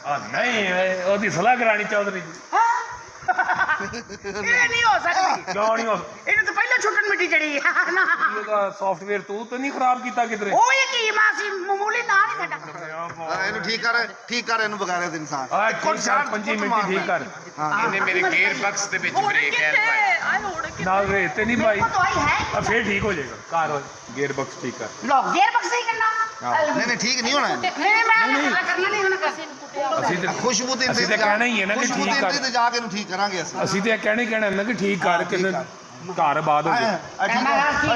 नहीं ओदी सलाह करानी चौधरी जी ये नहीं हो सकती। क्यों नहीं हो इन्हें तो पहले छुट्टन मिट्टी चढ़ी ना सॉफ्टवेयर तू तो नहीं खराब किया किधरे ਉਹ ਇਹ ਕੀ ਮਾਸੀ ਮਾਮੂਲੀ ਨਾ ਨਹੀਂ ਸਾਡਾ ਇਹਨੂੰ ਠੀਕ ਕਰ ਇਹਨੂੰ ਬਗਾਰੇ ਇੰਸਾਨ ਆ ਪੰਜੀ ਮਿੰਟ ਠੀਕ ਕਰ ਇਹਨੇ ਮੇਰੇ ਗੇਅਰ ਬਕਸ ਦੇ ਵਿੱਚ ਬ੍ਰੇਕ ਹੈ ਆਏ ਹੋੜ ਕੇ ਨਾਲ ਰੇਤ ਤੇ ਨਹੀਂ ਭਾਈ ਦਵਾਈ ਹੈ ਆ ਫੇਰ ਠੀਕ ਹੋ ਜਾਏਗਾ ਕਾਰ ਗੇਅਰ ਬਕਸ ਠੀਕ ਕਰ ਲੋ ਗੇਅਰ ਬਕਸ ਹੀ ਕਰਨਾ ਨਹੀਂ ਠੀਕ ਨਹੀਂ ਹੋਣਾ ਨਹੀਂ ਮੈਂ ਕਰਨਾ ਨਹੀਂ ਹੁਣ ਕਿਸੇ ਨੂੰ ਕੁੱਟਿਆ ਅਸੀਂ ਤੇ ਖੁਸ਼ਬੂ ਤੇ ਅਸੀਂ ਤਾਂ ਕਹਿਣਾ ਹੀ ਹੈ ਨਾ ਕਿ ਠੀਕ ਕਰ ਤੇ ਜਾ ਕੇ ਇਹਨੂੰ ਠੀਕ ਕਰਾਂਗੇ ਅਸੀਂ ਅਸੀਂ ਤੇ ਕਹਿਣਾ ਹੀ ਕਹਿਣਾ ਨਾ ਕਿ ਠੀਕ ਕਰ ਕਿ ਘਰ ਆਬਾਦ ਹੋ ਜਾਏ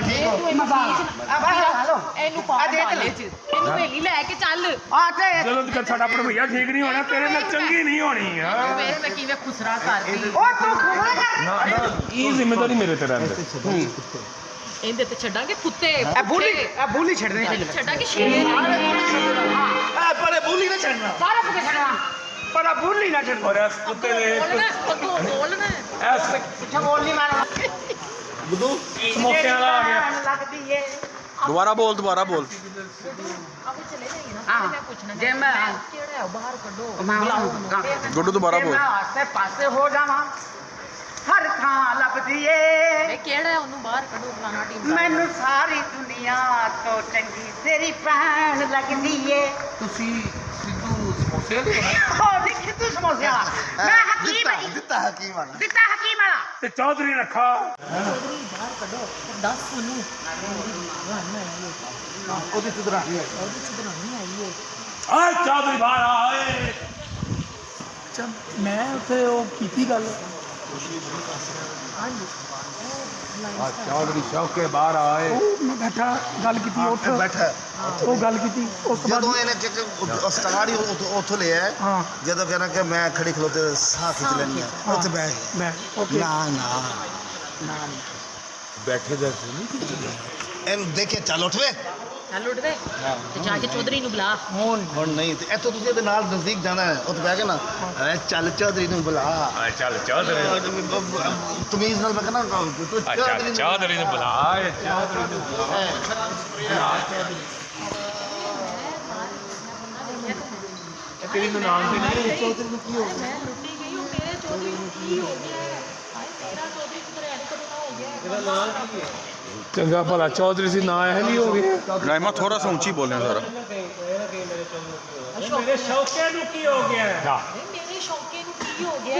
ਠੀਕ ਹੋ ਇਹਨੂੰ ਪਾ ਦੇ ਇਹਨੂੰ ਵੇਲੀ ਲੈ ਕੇ ਚੱਲ ਆ ਤੇ ਜਦੋਂ ਤੱਕ ਸਾਡਾ ਭਰਵਈਆ ਠੀਕ ਨਹੀਂ ਹੋਣਾ ਤੇਰੇ ਨਾਲ ਚੰਗੀ ਨਹੀਂ ਹੋਣੀ ਆ ਵੇਖ ਮੈਂ ਕਿਵੇਂ ਖੁਸਰਾ ਕਰਦੀ ਉਹ ਤੂੰ ਖੁਸਰਾ ਕਰ ਨਾ ਇਹ ਜ਼ਿੰਮੇਵਾਰੀ ਮੇਰੇ ਤੇ ਰਹਿੰਦੀ ਇਹਦੇ ਤੇ ਛੱਡਾਂਗੇ ਕੁੱਤੇ ਇਹ ਬੁੱਲੀ ਛੱਡਣੀ ਚਾਹੀਦੀ ਛੱਡਾਂਗੇ ਸ਼ੇਰ ਆ ਪਰੇ ਬੂਲੀ ਨਾ ਛੱਡਣਾ ਸਾਰਾ ਕੁਝ ਛੱਡਣਾ ਪਰ ਬੁੱਲੀ ਨਾ ਛੱਡ ਔਰ ਇਸ ਕੁੱਤੇ ਦੇ ਬੋਲਣਾ ਐਸ ਪਿੱਛੇ ਬੋਲ ਨਹੀਂ ਮਾਰਨਾ ਬੁੱਧੂ ਸਮੋਸਿਆਂ ਵਾਲਾ ਆ ਗਿਆ ਲੱਗਦੀ ਏ दोबारा बोल ਆਪ ਚਲੇ ਜਾਈਏ ਨਾ ਹਾਂ ਮੈਂ ਪੁੱਛਣਾ ਜੇ ਮੈਂ ਕਿਹੜਾ ਹੈ ਬਾਹਰ ਕੱਢੋ ਮੈਂ गुड्डू दोबारा बोल ਮੈਂ ਆਸੇ ਪਾਸੇ ਹੋ ਜਾਵਾਂ ਹਰ ਥਾਂ ਲੱਭਦੀ ਏ ਮੈਂ ਕਿਹੜਾ ਹੈ ਉਹਨੂੰ ਬਾਹਰ ਕੱਢੋ ਫਲਾਣਾ ਟੀਮ ਮੈਨੂੰ ਸਾਰੀ ਦੁਨੀਆ ਤੋਂ ਚੰਗੀ ਤੇਰੀ ਭੈਣ ਲੱਗਦੀ ਏ ਤੁਸੀਂ ਸਿੱਧੂ ਸਮੋਸੇ ਵਾਲੇ ਉਹ ਦੇਖੀ ਤੂੰ ਸਮੋਸਿਆ ਮੈਂ ਹਕੀਮ ਹਾਂ ਦਿੱਤਾ ਹਕੀਮ ਵਾਲਾ ਦਿੱਤਾ ਹਕੀਮ ਵਾਲਾ ਤੇ ਚੌਧਰੀ ਰੱਖਾ ਚੌਧਰੀ ਬਾਹਰ ਕੱਢੋ ਦੱਸ ਉਹਨੂੰ ਉਹਦੀ ਚੁਦਰਾ ਉਹਦੀ ਚਦਰਾਣੀ ਆਈ ਏ ਆ ਚੌਧਰੀ ਬਾਹਰ ਆਏ ਮੈਂ ਉੱਥੇ ਉਹ ਕੀਤੀ ਗੱਲ ਆ ਚੌਧਰੀ ਸ਼ੌਕੇ ਬਾਹਰ ਆਏ ਉਹ ਮੈਂ ਬੈਠਾ ਗੱਲ ਕੀਤੀ ਉੱਠ ਬੈਠਾ ਉਹ ਗੱਲ ਕੀਤੀ ਉਸ ਤੋਂ ਬਾਅਦ ਜਦੋਂ ਇਹਨੇ ਸਟਾਰਟ ਹੀ ਉੱਥੋਂ ਲਿਆ ਹਾਂ ਜਦੋਂ ਕਹਿੰਦਾ ਕਿ ਮੈਂ ਖੜੀ ਖਲੋਤੇ ਸਾਹ ਖਿੱਚ ਲੈਣੀ ਆ ਉੱਥੇ ਬੈਠ ਮੈਂ ਓਕੇ ਨਾ ਬੈਠੇ ਦੇ ਨਹੀਂ ਇਹਨੂੰ ਦੇਖੇ ਚੱਲ ਉੱਠ ਵੇ ਚੱਲ ਉੱਠ ਦੇ ਤੇ ਜਾ ਕੇ ਚੌਧਰੀ ਨੂੰ ਬੁਲਾ ਹੁਣ ਨਹੀਂ ਤੇ ਇੱਥੋਂ ਤੁਸੀਂ ਇਹਦੇ ਨਾਲ ਨਜ਼ਦੀਕ ਜਾਣਾ ਹੈ ਉੱਥੇ ਬਹਿ ਕੇ ਨਾ ਚੱਲ ਚੌਧਰੀ ਨੂੰ ਬੁਲਾ ਆ ਚੱਲ ਚੌਧਰੀ ਤਮੀਜ਼ ਨਾਲ ਮੈਂ ਕਹਿੰਦਾ ਤੂੰ ਆ ਚੱਲ ਚੌਧਰੀ ਨੂੰ ਬੁਲਾ ਤੇਰੀ ਨੂੰ ਨਾਮ ਤੇ ਨਹੀਂ ਚੌਧਰੀ ਨੂੰ ਕੀ ਹੋ ਗਿਆ ਮੈਂ ਲੁੱਟੀ ਗਈ ਉਹ ਮੇਰੇ ਚੌਧਰੀ ਨੂੰ ਕੀ ਹੋ ਗਿਆ ਹਾਏ ਮੇਰਾ ਚੌਧਰੀ ਕਿਧਰੇ ਕਦੋਂ ਦਾ ਹੋ ਗਿਆ ਇਹਦਾ ਨਾਮ ਕੀ ਹੈ ਚੰਗਾ ਭਲਾ ਚੌਧਰੀ ਸੀ ਨਾ ਇਹ ਨਹੀਂ ਹੋ ਗਿਆ राइमा थोड़ा सा ऊंची बोलना जरा ਮੇਰੇ ਸ਼ੌਕੇ ਨੂੰ ਕੀ ਹੋ ਗਿਆ ਮੇਰੇ ਸ਼ੌਕੇ ਨੂੰ ਕੀ ਹੋ ਗਿਆ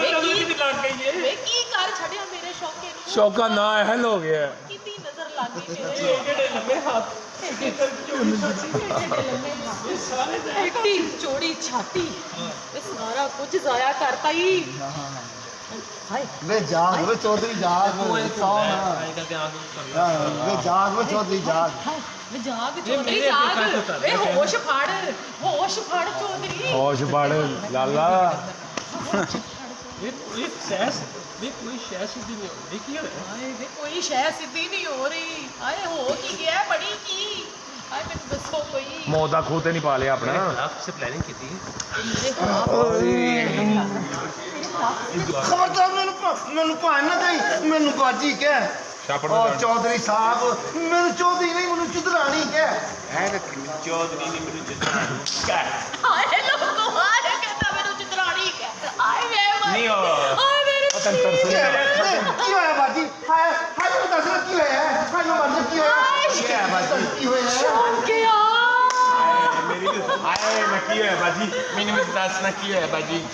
ਵੇ ਕੀ ਲੱਗ ਗਈ ਏ ਵੇ ਕੀ ਕਰ ਛੱਡਿਆ ਮੇਰੇ ਸ਼ੌਕੇ ਨੂੰ ਸ਼ੌਕਾ ਨਾ ਇਹ ਹੋ ਗਿਆ ਕਿੰਨੀ ਨਜ਼ਰ ਲੱਗ ਗਈ ਮੇਰੇ ਜਿਹੜੇ ਲੰਮੇ ਹੱਥ ਐਡੀ ਚੋੜੀ ਛਾਤੀ ਇਹ ਸਾਰਾ ਕੁਝ ਜ਼ਾਇਆ ਕਰਤਾ ਹੀ ਹਾਏ ਵੇ ਜਾਗ ਵੇ ਚੌਧਰੀ ਜਾਗ ਸੌ ਨਾ ਵੇ ਜਾਗ ਵੇ ਚੌਧਰੀ ਜਾਗ ਵੇ ਜਾਗ ਚੌਧਰੀ ਜਾਗ ਵੇ ਹੋਸ਼ ਫੜ ਚੌਧਰੀ ਹੋਸ਼ ਬੜ ਲਾਲਾ ਹਾਏ ਵੇ ਕੋਈ ਸ਼ੈ ਸਿੱਧੀ ਨਹੀਂ ਹੋ ਰਹੀ ਹਾਏ ਹੋ ਕੀ ਗਿਆ ਬੜੀ ਕੀ ਹਾਏ ਮੈਨੂੰ ਦੱਸੋ ਕੋਈ ਮੌਤ ਦਾ ਖੂਹ ਤੇ ਨਹੀਂ ਪਾ ਲਿਆ ਆਪਣਾ ਮੇਰੇ ਖਬਰਦਾਰ ਮੈਨੂੰ ਭਾਣ ਨਾ ਦੇਈ ਮੈਨੂੰ ਬਾਜੀ ਕਹਿ ਛਾਪੜ ਔਰ ਚੌਧਰੀ ਸਾਹਿਬ ਮੈਨੂੰ ਚੌਧਰੀ ਨਹੀਂ ਮੈਨੂੰ ਚੁਦਰਾਣੀ ਕਹਿ ਹਾਏ ਲੋਕੋ ਹਾਏ ਕਹਿੰਦਾ ਮੈਨੂੰ ਚਿਤਰਾਣੀ ਕਹਿੰਦਾ ਆਏ ਵੇ ਨਹੀਂ ਹੋ ਹਾਏ ਮੇਰੇ ਪਤਨ ਤਰਸ ਕੀ ਹੋਇਆ ਬਾਜੀ ਹਾਏ ਹਾਏ ਮੈਨੂੰ ਦੱਸ ਕੀ ਹੋਇਆ ਹਾਏ ਮੈਨੂੰ ਦੱਸ ਕੀ ਹੋਇਆ ਬਾਜੀ ਕੀ ਹੋਇਆ ਸ਼ੌਂਕਿਆ ਆਏ ਮੈਂ ਕੀ ਹੋਇਆ ਬਾਜੀ ਮੈਨੂੰ ਵੀ ਦੱਸਣਾ ਕੀ ਹੋਇਆ ਬਾਜੀ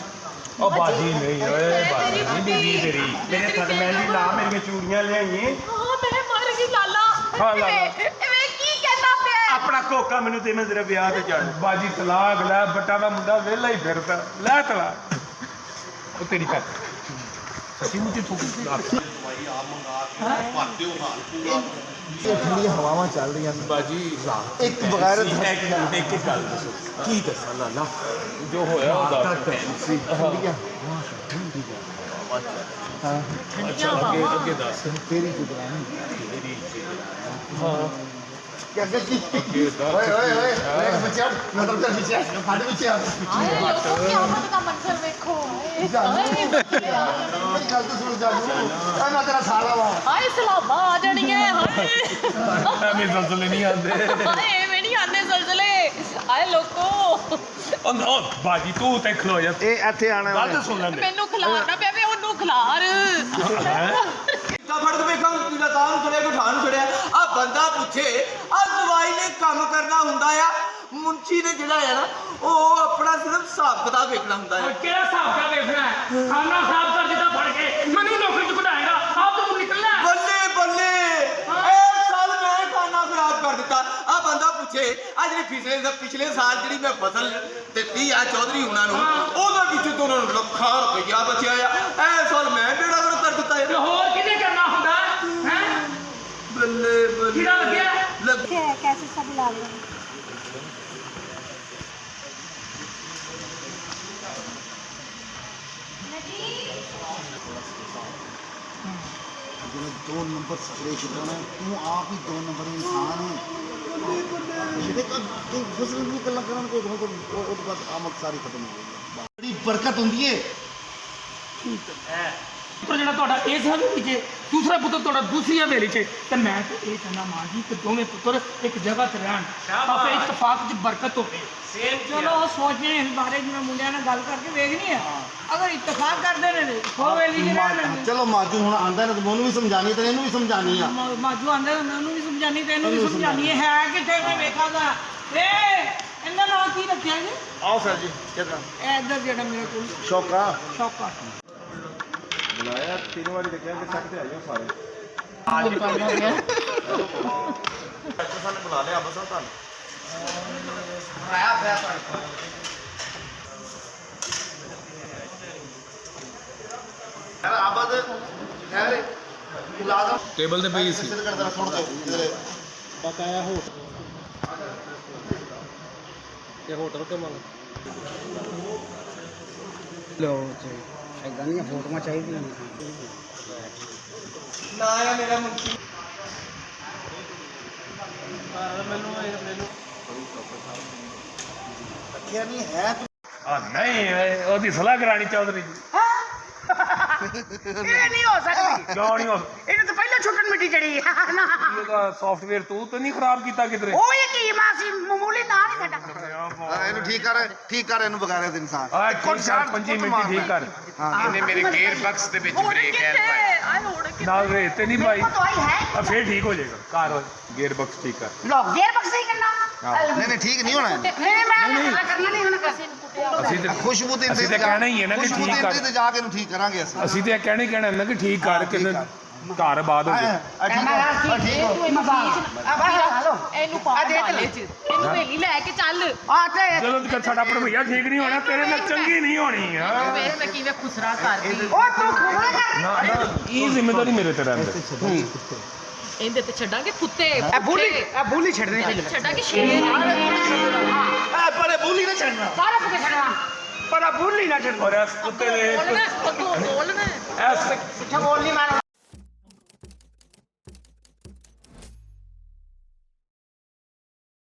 ਉਹ ਬਾਜੀ ਨਹੀਂ ਓਏ ਬਾਜੀ ਨਹੀਂ ਬੀਬੀ ਤੇਰੀ ਮੇਰੇ ਥੱਲੇ ਮਹਿੰਦੀ ਲਾ ਮੇਰੀਆਂ ਚੂੜੀਆਂ ਲਿਆਈਏ ਹਾਂ ਮੈਂ ਮਰ ਗਈ ਲਾਲਾ ਹਾਂ, ਲਾਲਾ। ਵੇ ਕੀ ਕਹਿੰਦਾ ਪਿਆ ਆਪਣਾ ਕੋਕਾ ਮੈਨੂੰ ਤੇ ਮੈਂ ਤੇਰੇ ਵਿਆਹ ਤੇ ਜਾਣ ਬਾਜੀ ਤਲਾਕ ਲੈ ਬੱਟਾ ਦਾ ਮੁੰਡਾ ਵਿਹਲਾ ਹੀ ਫਿਰਦਾ ਲੈ ਤਲਾਕ ਉਹ ਤੇਰੀ ਕਰ ਸੱਚੀ ਮੁੱਚੀ ਠੋਕ ਇਹ ਠੰਡੀਆਂ ਹਵਾਵਾਂ ਚੱਲ ਰਹੀਆਂ ਨੇ ਬਾਜੀ ਇੱਕ ਬਗੈਰ ਦੇਖ ਕੇ ਗੱਲ ਦੱਸੋ ਕੀ ਦੱਸਾਂ ਲਾਲਾ ਜੋ ਹੋਇਆ ਉਹ ਦੱਸ ਠੰਡੀਆਂ ਹਾਂ ਅੱਛਾ ਅੱਗੇ ਦੱਸ ਤੇਰੀ ਚੁਦਰਾਣੀ ਹਾਂ ਕੀ ਅੱਗੇ ਕੀ ਓਏ ਓਏ ਬੱਚਾ ਮਤਲਬ ਕਰ ਬੱਚਾ ਸਾਡੇ ਵਿੱਚ ਆ ਹਾਏ ਲੋਕੋ ਕੀ ਆਮਦ ਦਾ ਮੰਜ਼ਰ ਵੇਖੋ ਹਾਏ ਮੇਰੀ ਗੱਲ ਤਾਂ ਸੁਣ ਜਾਨੂ ਆ ਮੈਂ ਤੇਰਾ ਸਾਲਾ ਵਾ ਹਾਏ ਸਲਾਮਾਂ ਆ ਜਾਣੀਆਂ ਹਾਏ ਐਵੇਂ ਜ਼ਲਜ਼ਲੇ ਨਹੀਂ ਆਉਂਦੇ ਹਾਏ ਐਵੇਂ ਨਹੀਂ ਆਉਂਦੇ ਜ਼ਲਜ਼ਲੇ ਆਏ ਲੋਕੋ ਉਹ ਬਾਜੀ ਤੂੰ ਤੇ ਖਲੋ ਜਾ ਇਹ ਇੱਥੇ ਆਣਾ ਗੱਲ ਤਾਂ ਸੁਣ ਲੈਂਦੇ ਮੈਨੂੰ ਖਿਲਾਰਨਾ ਪਿਆ ਵੇ ਉਹਨੂੰ ਖਿਲਾਰ ਤਾਂ ਫੜ ਕੇ ਵੇਖਾਂ ਕਿਲਾ ਤਾਂ ਨੂੰ ਛੜਿਆ ਕਿ ਠਾਂ ਨੂੰ ਛੜਿਆ ਆ ਬੰਦਾ ਪੁੱਛੇ ਆ ਦਵਾਈ ਨੇ ਕੰਮ ਕਰਨਾ ਹੁੰਦਾ ਆ ਮੁੰਚੀ ਨੇ ਜਿਹੜਾ ਹੈ ਨਾ ਉਹ ਆਪਣਾ ਸਿਰਫ ਹਿਸਾਬ ਕਿਤਾਬ ਵੇਖਣਾ ਹੁੰਦਾ ਹੈ ਕਿਹੜਾ ਹਿਸਾਬ ਦਾ ਵੇਖਣਾ ਹੈ ਖਾਣਾ ਸਾਫ ਕਰ ਦਿੱਤਾ ਫੜ ਕੇ ਮੈਨੂੰ ਨੌਕਰੀ ਚ ਕਢਾਏਗਾ ਆਪ ਤੂੰ ਨਿਕਲਣਾ ਬੱਲੇ ਬੱਲੇ ਇਹ ਸਾਲ ਮੈਂ ਖਾਣਾ ਖਰਾਬ ਕਰ ਦਿੱਤਾ ਆ ਬੰਦਾ ਪੁੱਛੇ ਆ ਜਿਹੜੀ ਪਿਛਲੇ ਸਾਲ ਜਿਹੜੀ ਮੈਂ ਫਸਲ ਦਿੱਤੀ ਆ ਚੌਧਰੀ ਹੁਣਾਂ ਨੂੰ ਉਹਦੇ ਵਿੱਚ ਤੋਂ ਉਹਨਾਂ ਨੂੰ ਲੱਖਾਂ ਰੁਪਈਆ ਬਚਿਆ ਆ ਇਹ ਸਾਲ ਮੈਂ ਬੇੜਾ ਗਰਕ ਕਰ ਦਿੱਤਾ ਤੇ ਹੈ ਹੋਰ ਕਿਹਨੇ ਕਰਨਾ ਹੁੰਦਾ ਹੈ ਬੱਲੇ ਬੱਲੇ ਕਿਹੜਾ ਲੱਗਿਆ कैसे सब ला रहे हैं ਜਿਵੇਂ 2 ਨੰਬਰ ਸਪਰੇ ਕੀਤਾ ਨਾ ਤੂੰ ਆਪ ਹੀ 2 ਨੰਬਰ ਇਨਸਾਨ ਹੈ ਜਿਹਦੇ ਕਾ ਤੂੰ ਫਸਲ ਨੂੰ ਕੱਲਾ ਕਰਨ ਕੋਈ ਉਹ ਤੋਂ ਬਾਅਦ ਆਮਦ ਸਾਰੀ ਖਤਮ ਹੋ ਗਈ ਬੜੀ ਬਰਕਤ ਹੁੰਦੀ ਹੈ ਪੁੱਤਰ ਜਿਹੜਾ ਤੁਹਾਡਾ ਇਸ ਹਵੇਲੀ 'ਚ ਦੂਸਰਾ ਪੁੱਤਰ ਤੁਹਾਡਾ ਦੂਸਰੀ ਹਵੇਲੀ 'ਚ ਤੇ ਮੈਂ ਤੇ ਇਹ ਕਹਿੰਦਾ ਮਾਂ ਜੀ ਕਿ ਦੋਵੇਂ ਪੁੱਤਰ ਇੱਕ ਜਗ੍ਹਾ ਤੇ ਰਹਿਣ ਆਪੇ ਇਤਫਾਕ 'ਚ ਬਰਕਤ ਹੋਵੇ ਚਲੋ ਉਹ ਸੋਚਦੇ ਨੇ ਇਸ ਬਾਰੇ ਜਿਵੇਂ ਮੁੰਡਿਆਂ ਨਾਲ ਗੱਲ ਕਰਕੇ ਵੇਖਣੀ ਆ ਅਗਰ ਇਤਫਾਕ ਕਰਦੇ ਨੇ ਹੋਵੇਲੀ ਚ ਰਹਿਣ ਚਲੋ ਮਾਜੂ ਹੁਣ ਆਂਦਾ ਨਾ ਤੇ ਉਹਨੂੰ ਵੀ ਸਮਝਾਣੀ ਤੇ ਇਹਨੂੰ ਵੀ ਸਮਝਾਣੀ ਆ ਮਾਜੂ ਆਂਦੇ ਉਹਨੂੰ ਵੀ ਸਮਝਾਣੀ ਤੇ ਇਹਨੂੰ ਵੀ ਸਮਝਾਣੀ ਹੈ ਕਿੱਥੇ ਮੈਂ ਵੇਖਾਂਗਾ ਏ ਇਹਨਾਂ ਨਾਲ ਕੀ ਰੱਖਿਆ ਜੀ ਆਓ ਸਰ ਜੀ ਕਿਦਾਂ ਇਹ ਇੱਧਰ ਜਿਹੜਾ ਮੇਰੇ ਕੋਲ ਸ਼ੌਕਾ ਸ਼ੌਕਾ ਬੁਲਾਇਆ 3 ਵਾਰੀ ਦੇਖਿਆ ਕਿ ਸੱਟ ਤੇ ਆਇਓ ਸਾਰੇ ਸਾਨੂੰ ਬੁਲਾ ਲਿਆ ਬਸ ਤੁਹਾਨੂੰ ਯਾਰ ਆਬਾਦ ਖੈਰ ਮੁਲਾਜ਼ਮ ਟੇਬਲ ਤੇ ਪਈ ਸੀ ਸਿੱਧ ਕਰਦਾ ਸੁਣ ਦੋ ਇਧਰ ਬਕਾਇਆ ਹੋ ਇਹ ਹੋਟਲ ਤੇ ਮੰਗ ਲੋ ਜੀ ਐਦਾਂ ਦੀਆਂ ਫੋਟੋਆਂ ਚਾਹੀਦੀਆਂ ਨਾ ਆ ਮੇਰਾ ਮੁੰਚੀ ਰੱਖਿਆ ਨਹੀਂ ਹੈ ਆ ਨਹੀਂ ਉਹਦੀ ਸਲਾਹ ਕਰਾਣੀ ਚੌਧਰੀ ਜੀ ਇਹ ਨਹੀਂ ਹੋ ਸਕਦੀ ਕਿਉਂ ਨਹੀਂ ਹੋ ਇਹਨੂੰ ਤਾਂ ਪਹਿਲਾਂ ਛੁੱਟਣ ਮਿੱਟੀ ਚੜੀ ਇਹਦਾ ਸੌਫਟਵੇਅਰ ਤੂੰ ਤਾਂ ਨਹੀਂ ਖਰਾਬ ਕੀਤਾ ਕਿਧਰੇ ਉਹ ਯਕੀਮ ਆ ਸੀ ਮਾਮੂਲੀ ਨਾ ਨਹੀਂ ਸਾਡਾ ਇਹਨੂੰ ਠੀਕ ਕਰ ਇਹਨੂੰ ਬਗਾਰਿਆ ਤੇ ਇਨਸਾਨ ਆ ਠੀਕ ਕਰ 5 ਮਿੰਟ ਠੀਕ ਕਰ ਇਹਨੇ ਮੇਰੇ ਗੇਅਰ ਬਕਸ ਦੇ ਵਿੱਚ ਹੁਣ ਬ੍ਰੇਕ ਹੈ ਕਿੱਥੇ ਆਏ ਹੁਣ ਕਿੱਥੇ ਨਾਲ ਰੇਤ ਤੇ ਨਹੀਂ ਭਾਈ ਦਵਾਈ ਹੈ ਆ ਫੇਰ ਠੀਕ ਹੋ ਜਾਏਗਾ ਕਾਰ ਗੇਅਰ ਬਕਸ ਠੀਕ ਕਰ ਲੋ ਗੇਰ ਬਕਸੇ ਹੀ ਕਰਨਾ ਨਹੀਂ ਠੀਕ ਨਹੀਂ ਹੋਣਾ ਨਹੀਂ ਮੈਂ ਕਰਨਾ ਨਹੀਂ ਹੁਣ ਕਿਸੇ ਨੂੰ ਕੁੱਟਿਆ ਅਸੀਂ ਤੇ ਖੁਸ਼ਬੂ ਦੇ ਅਸੀਂ ਤਾਂ ਕਹਿਣਾ ਹੀ ਹੈ ਨਾ ਕਿ ਖੁਸ਼ਬੂ ਠੀਕ ਕਰ ਤੇ ਜਾ ਕੇ ਇਹਨੂੰ ਠੀਕ ਕਰਾਂਗੇ ਅਸੀਂ ਅਸੀਂ ਤੇ ਇਹ ਕਹਿਣਾ ਨਾ ਕਿ ਠੀਕ ਕਰ ਕਿਸੇ ਘਰ ਆਬਾਦ ਹੋ ਜਾਏ ਠੀਕ ਹੋ ਇਹਨੂੰ ਪਾ ਬਾਲੇ ਚ ਇਹਨੂੰ ਵੇਲੀ ਲੈ ਕੇ ਚੱਲ ਆ ਤੇ ਜਦੋਂ ਤੱਕ ਸਾਡਾ ਭਰਵਈਆ ਠੀਕ ਨਹੀਂ ਹੋਣਾ ਤੇਰੇ ਨਾਲ ਚੰਗੀ ਨਹੀਂ ਹੋਣੀ ਆ ਵੇਖ ਮੈਂ ਕਿਵੇਂ ਖੁਸਰਾ ਕਰਦੀ ਉਹ ਤੂੰ ਖੁਰਾ ਕਰ ਨਾ ਇਹ ਜ਼ਿੰਮੇਵਾਰੀ ਮੇਰੇ ਤੇ ਰਹਿੰਦੀ ਇਹਦੇ ਤੇ ਛੱਡਾਂਗੇ ਕੁੱਤੇ ਇਹ ਬੂਲੀ ਛੱਡ ਦੇ ਛੱਡਾਂਗੇ ਸ਼ੇਰ ਪਰ ਬੋਲੀ ਨਾ ਛੱਡਣਾ ਸਾਰਾ ਕੁਝ ਛੱਡਣਾ ਪਰ ਆ ਬੁੱਲੀ ਨਾ ਛੱਡ ਔਰ ਇਸ ਕੁੱਤੇ ਦੇ ਬੋਲਣਾ ਉਹ ਬੋਲਣਾ ਇਸ ਪਿੱਛੇ ਬੋਲ ਨਹੀਂ ਮਾਰੋ